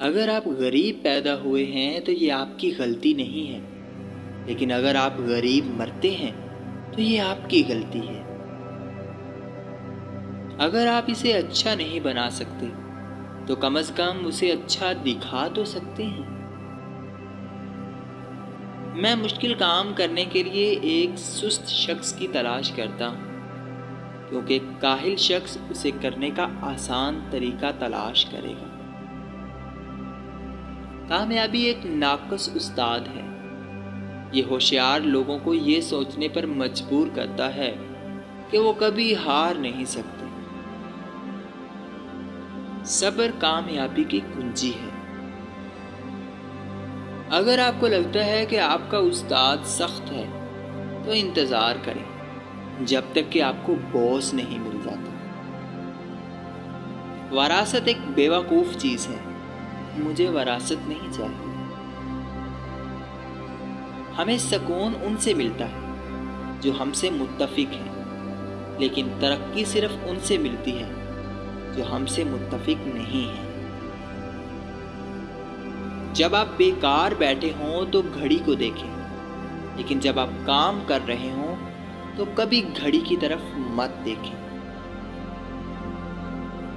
اگر آپ غریب پیدا ہوئے ہیں تو یہ آپ کی غلطی نہیں ہے، لیکن اگر آپ غریب مرتے ہیں تو یہ آپ کی غلطی ہے۔ اگر آپ اسے اچھا نہیں بنا سکتے تو کم از کم اسے اچھا دکھا تو سکتے ہیں۔ میں مشکل کام کرنے کے لیے ایک سست شخص کی تلاش کرتا ہوں، کیونکہ کاہل شخص اسے کرنے کا آسان طریقہ تلاش کرے گا۔ کامیابی ایک ناقص استاد ہے۔ یہ ہوشیار لوگوں کو یہ سوچنے پر مجبور کرتا ہے کہ وہ کبھی ہار نہیں سکتے۔ صبر کامیابی کی کنجی ہے۔ اگر آپ کو لگتا ہے کہ آپ کا استاد سخت ہے تو انتظار کریں جب تک کہ آپ کو باس نہیں مل جاتا۔ وراثت ایک بیوقوف چیز ہے۔ مجھے وراثت نہیں چاہیے۔ ہمیں سکون ان سے ملتا ہے جو ہم سے متفق ہیں، لیکن ترقی صرف ان سے ملتی ہے جو ہم سے متفق نہیں ہیں۔ جب آپ بیکار بیٹھے ہوں تو گھڑی کو دیکھیں، لیکن جب آپ کام کر رہے ہوں تو کبھی گھڑی کی طرف مت دیکھیں۔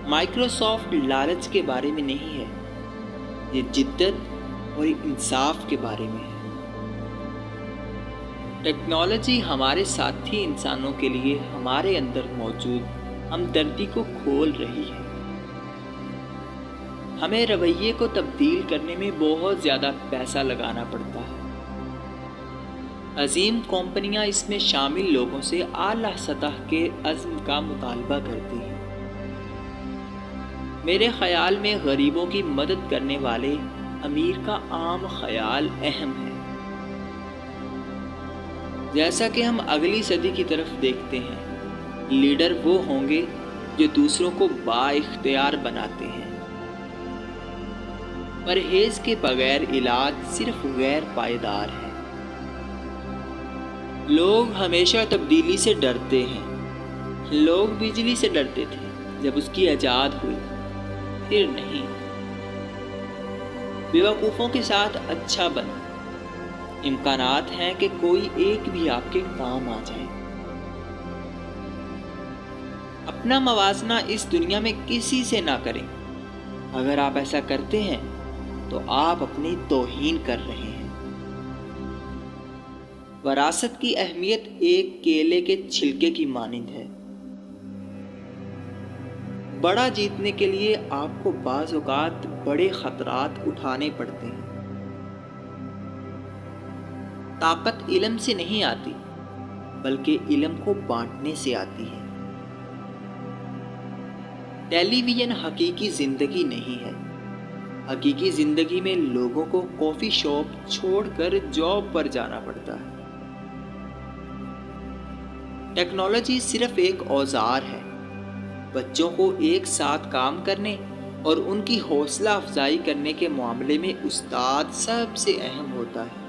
مائکروسافٹ لالچ کے بارے میں نہیں ہے، یہ جدت اور انصاف کے بارے میں ہے۔ ٹیکنالوجی ہمارے ساتھی انسانوں کے لیے ہمارے اندر موجود ہمدردی کو کھول رہی ہے۔ ہمیں رویے کو تبدیل کرنے میں بہت زیادہ پیسہ لگانا پڑتا ہے۔ عظیم کمپنیاں اس میں شامل لوگوں سے اعلیٰ سطح کے عزم کا مطالبہ کرتی ہیں۔ میرے خیال میں غریبوں کی مدد کرنے والے امیر کا عام خیال اہم ہے۔ جیسا کہ ہم اگلی صدی کی طرف دیکھتے ہیں، لیڈر وہ ہوں گے جو دوسروں کو با اختیار بناتے ہیں۔ پرہیز کے بغیر علاج صرف غیر پائیدار ہے۔ لوگ ہمیشہ تبدیلی سے ڈرتے ہیں۔ لوگ بجلی سے ڈرتے تھے جب اس کی ایجاد ہوئی، پھر نہیں۔ بیوقوفوں کے ساتھ اچھا بنو۔ امکانات ہیں کہ کوئی ایک بھی آپ کے کام آ جائے۔ اپنا موازنہ اس دنیا میں کسی سے نہ کریں۔ اگر آپ ایسا کرتے ہیں تو آپ اپنی توہین کر رہے ہیں۔ وراثت کی اہمیت ایک کیلے کے چھلکے کی مانند ہے۔ بڑا جیتنے کے لیے آپ کو بعض اوقات بڑے خطرات اٹھانے پڑتے ہیں۔ طاقت علم سے نہیں آتی، بلکہ علم کو بانٹنے سے آتی ہے۔ ٹیلی ویژن حقیقی زندگی نہیں ہے۔ حقیقی زندگی میں لوگوں کو کافی شاپ چھوڑ کر جاب پر جانا پڑتا ہے۔ ٹیکنالوجی صرف ایک اوزار ہے۔ بچوں کو ایک ساتھ کام کرنے اور ان کی حوصلہ افزائی کرنے کے معاملے میں استاد سب سے اہم ہوتا ہے۔